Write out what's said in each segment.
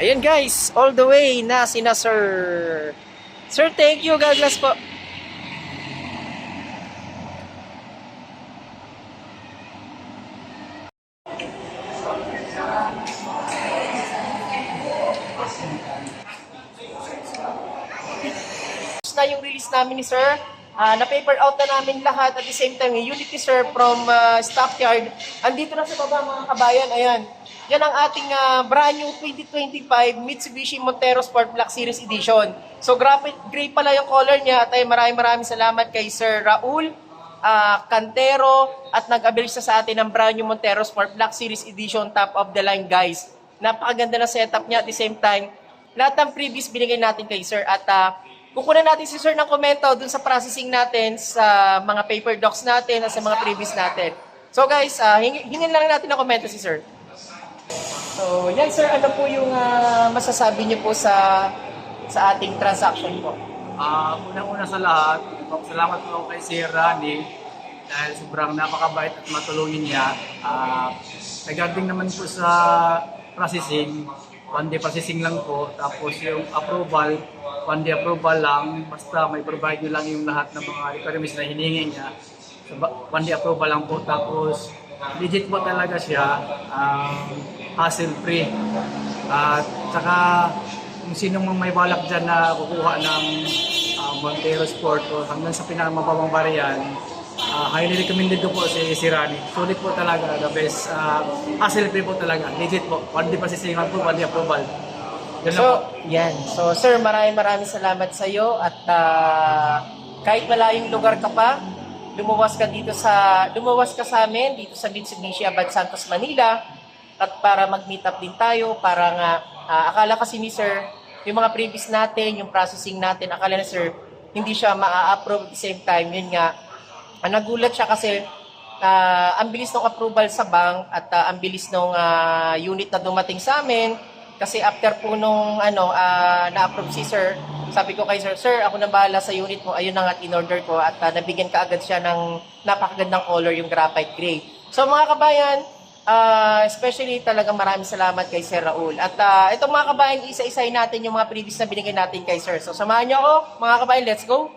Ayan guys, all the way na sina Sir. Sir, thank you. God bless po. Na yung release namin ni Sir. Na-paper out na namin lahat at the same time, yung unit ni Sir from Stockyard. Andito na sa baba mga kabayan. Ayan. Yan ang ating brand new 2025 Mitsubishi Montero Sport Black Series Edition. So graphite gray pala yung color niya at ay maraming salamat kay Sir Raul Cantero at nag-avail siya sa atin ng brand new Montero Sport Black Series Edition, top of the line guys. Napakaganda na setup niya at the same time. Lahat ng previous binigay natin kay Sir at kukunan natin si Sir ng komento dun sa processing natin, sa mga paper docs natin at sa mga previous natin. So guys, hingin lang natin ng komento si Sir. So yan Sir, ano po yung masasabi niyo po sa ating transaction po? Unang-una sa lahat, salamat po kay Sir Rani dahil sobrang napakabait at matulungin niya. Regarding naman po sa processing, one day processing lang po, tapos yung approval, one day approval lang, basta may provide nyo lang yung lahat ng mga requirements na hinihingi niya. So, one day approval lang po, tapos legit po talaga siya, hassle free. At saka kung sinong may balak dyan na kukuha ng Montero Sport o hanggang sa pinakamababang variant, highly recommended ko po si Rani. Sulit po talaga, the best. Hassle free po talaga, legit po. One day processing lang po, one day approval. So, yan. So, Sir, maraming salamat sa iyo at kahit malayong lugar ka pa, lumawas ka sa amin dito sa Mitsubishi Abad Santos, Manila at para mag-meet up din tayo para nga akala kasi ni Sir, yung mga previous natin, yung processing natin, akala ni Sir, hindi siya ma-approve at the same time. Yun nga, nagulat siya kasi ang bilis ng approval sa bank at ang bilis ng unit na dumating sa amin. Kasi after po nung na-approve si Sir, sabi ko kay Sir, Sir, ako na bahala sa unit mo. Ayun na nga in-order ko at nabigyan ka agad siya ng napakagandang color, yung graphite gray. So mga kabayan, especially talagang maraming salamat kay Sir Raul. At itong mga kabayan, isa-isay natin yung mga previous na binigay natin kay Sir. So samahan niyo ako, mga kabayan, let's go!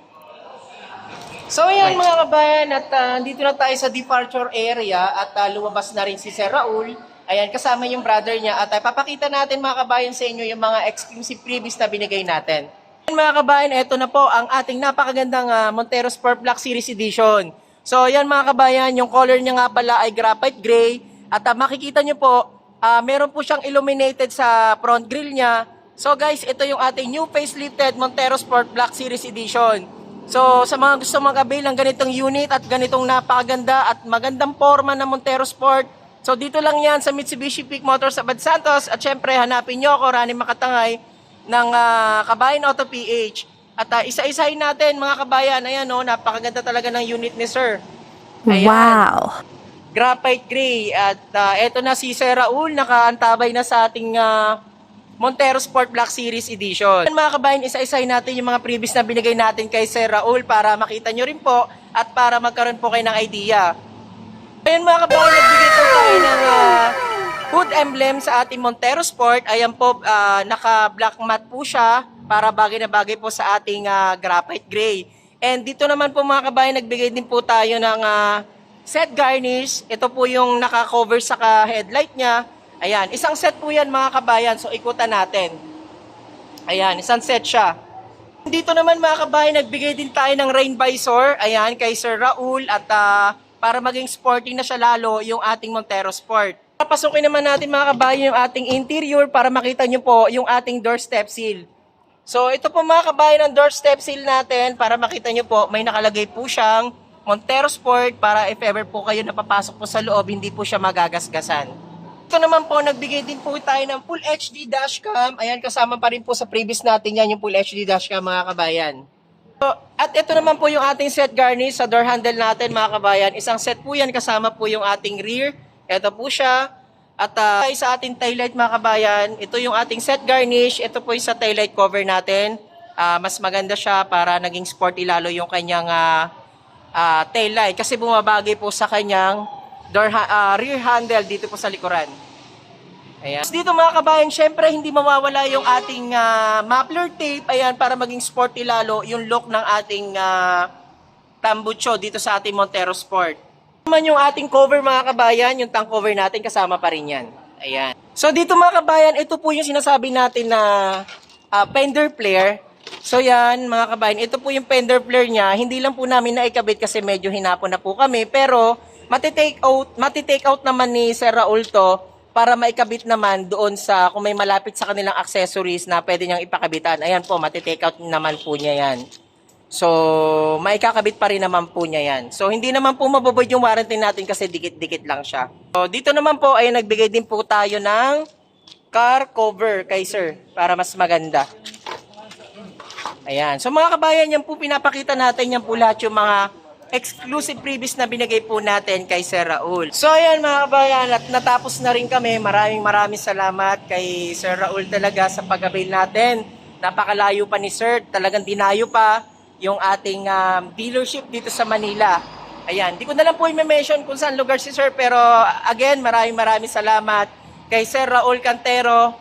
So ayan mga kabayan, at dito na tayo sa departure area at lumabas na rin si Sir Raul. Ayan, kasama yung brother niya at papakita natin mga kabayan sa inyo yung mga exclusive previous na binigay natin. Ayan mga kabayan, ito na po ang ating napakagandang Montero Sport Black Series Edition. So ayan mga kabayan, yung color niya nga pala ay graphite gray at makikita nyo po, meron po siyang illuminated sa front grille niya. So guys, ito yung ating new facelifted Montero Sport Black Series Edition. So sa mga gusto mag-avail ng ganitong unit at ganitong napakaganda at magandang forma ng Montero Sport, so dito lang yan sa Mitsubishi Peak Motors Abad Santos at syempre hanapin nyo ako, Rani Makatangay ng Kabayan Auto PH. At isa-isahin natin mga kabayan, ayan o, napakaganda talaga ng unit ni Sir. Ayan. Wow! Graphite gray at eto na si Sir Raul, nakaantabay na sa ating Montero Sport Black Series Edition. Mga kabayan, isa-isahin natin yung mga previous na binigay natin kay Sir Raul para makita nyo rin po at para magkaroon po kayo ng idea. Ayan mga kabayan, nagbigay po tayo ng hood emblem sa ating Montero Sport. Ayan po, naka-black matte po siya para bagay na bagay po sa ating graphite gray. And dito naman po mga kabayan, nagbigay din po tayo ng set garnish. Ito po yung naka-cover sa headlight niya. Ayan, isang set po yan mga kabayan. So ikutan natin. Ayan, isang set siya. Dito naman mga kabayan, nagbigay din tayo ng rain visor. Ayan, kay Sir Raul at para maging sporty na siya lalo yung ating Montero Sport. Papasukin naman natin mga kabayan yung ating interior para makita nyo po yung ating doorstep seal. So ito po mga kabayan ang doorstep seal natin para makita nyo po may nakalagay po siyang Montero Sport para if ever po kayo napapasok po sa loob hindi po siya magagasgasan. Ito naman po nagbigay din po tayo ng Full HD dashcam. Ayan, kasama pa rin po sa previous natin yan yung Full HD dashcam mga kabayan. At ito naman po yung ating set garnish sa door handle natin mga kabayan. Isang set po yan kasama po yung ating rear. Ito po siya. At sa ating taillight mga kabayan, ito yung ating set garnish. Ito po yung sa taillight cover natin. Mas maganda siya para naging sporty lalo yung kanyang taillight. Kasi bumabagay po sa kanyang rear handle dito po sa likuran. Ayan. Dito mga kabayan, syempre hindi mawawala yung ating muffler tape. Ayan, para maging sporty lalo yung look ng ating tambucho dito sa ating Montero Sport. Naman yung ating cover mga kabayan, yung tank cover natin kasama pa rin yan. Ayan. So dito mga kabayan, ito po yung sinasabi natin na fender flare. So yan mga kabayan, ito po yung fender flare niya. Hindi lang po namin naikabit kasi medyo hinapon na po kami. Pero matitake out naman ni Sir Raul to para maikabit naman doon sa kung may malapit sa kanilang accessories na pwede niyang ipakabitan. Ayan po, matitake out naman po niya yan. So, maikakabit pa rin naman po niya yan. So, hindi naman po mababoid yung warranty natin kasi dikit-dikit lang siya. So, dito naman po ay nagbigay din po tayo ng car cover kay Sir para mas maganda. Ayan. So, mga kabayan, yan po pinapakita natin. Yan po lahat yung mga exclusive previous na binigay po natin kay Sir Raul. So ayan mga kabayan, at natapos na rin kami. Maraming salamat kay Sir Raul talaga sa pag-avail natin. Napakalayo pa ni Sir, talagang dinayo pa yung ating dealership dito sa Manila. Ayan, di ko na lang po i-mention kung saan lugar si Sir, pero again, maraming salamat kay Sir Raul Cantero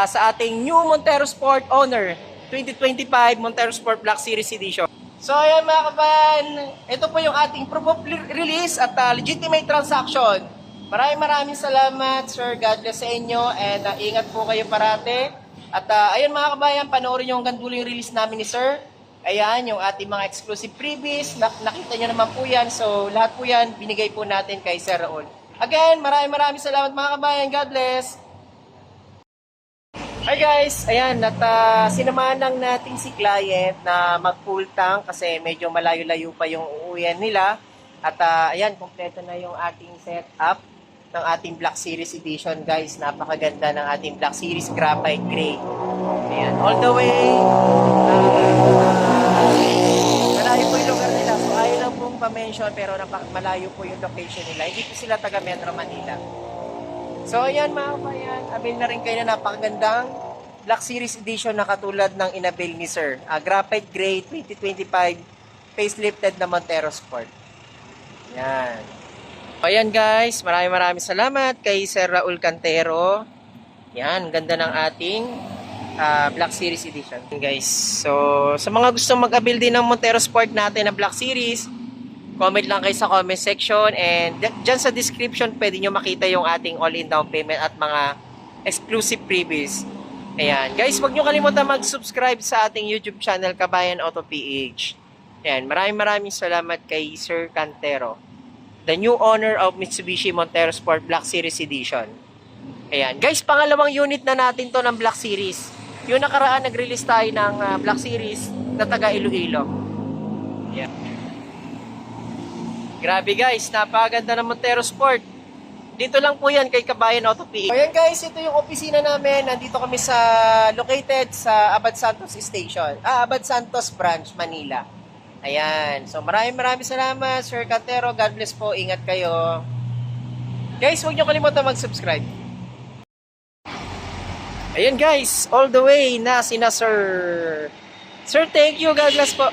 sa ating new Montero Sport Owner 2025 Montero Sport Black Series Edition. So ayan mga kabayan, ito po yung ating proof of release at legitimate transaction. Maraming salamat Sir, God bless sa inyo, and ingat po kayo parate. At ayun mga kabayan, panoorin nyo hanggang dulo yung release namin ni Sir. Ayan, yung ating mga exclusive freebies, nakita nyo naman po yan. So lahat po yan, binigay po natin kay Sir Raul. Again, maraming salamat mga kabayan, God bless. Hi guys, ayan, at sinamahan lang natin si client na mag-full tank kasi medyo malayo-layo pa yung uuwian nila. At ayan, kompleto na yung ating setup ng ating Black Series Edition guys. Napakaganda ng ating Black Series Graphite Gray. Ayan, all the way. Malayo po yung lugar nila. So ayaw lang pong pa-mention pero malayo po yung location nila. Hindi po sila taga Metro Manila. So ayan mga kabayan, avail na rin kayo na napakagandang Black Series Edition na katulad ng inabil ni Sir. Graphite Gray 2025 facelifted na Montero Sport. Yan. So ayan guys, maraming salamat kay Sir Raul Cantero. Yan, ganda ng ating Black Series Edition. Guys, so sa mga gustong mag-avail din ng Montero Sport natin na Black Series, comment lang kayo sa comment section, and dyan sa description pwede nyo makita yung ating all-in down payment at mga exclusive freebies. Ayan. Guys, huwag nyo kalimutan mag-subscribe sa ating YouTube channel, Kabayan Auto PH. Ayan. Maraming salamat kay Sir Cantero, the new owner of Mitsubishi Montero Sport Black Series Edition. Ayan. Guys, pangalawang unit na natin to ng Black Series. Yung nakaraan, nag-release tayo ng Black Series na taga Iloilo. Ayan. Grabe guys, napakaganda ng Montero Sport. Dito lang po yan kay Kabayan Auto PH. So yan guys, ito yung opisina namin. Nandito kami located sa Abad Santos Station. Abad Santos Branch, Manila. Ayan. So maraming salamat Sir Cantero. God bless po. Ingat kayo. Guys, huwag nyo kalimutan mag-subscribe. Ayan guys, all the way na sina Sir. Sir, thank you. God bless po.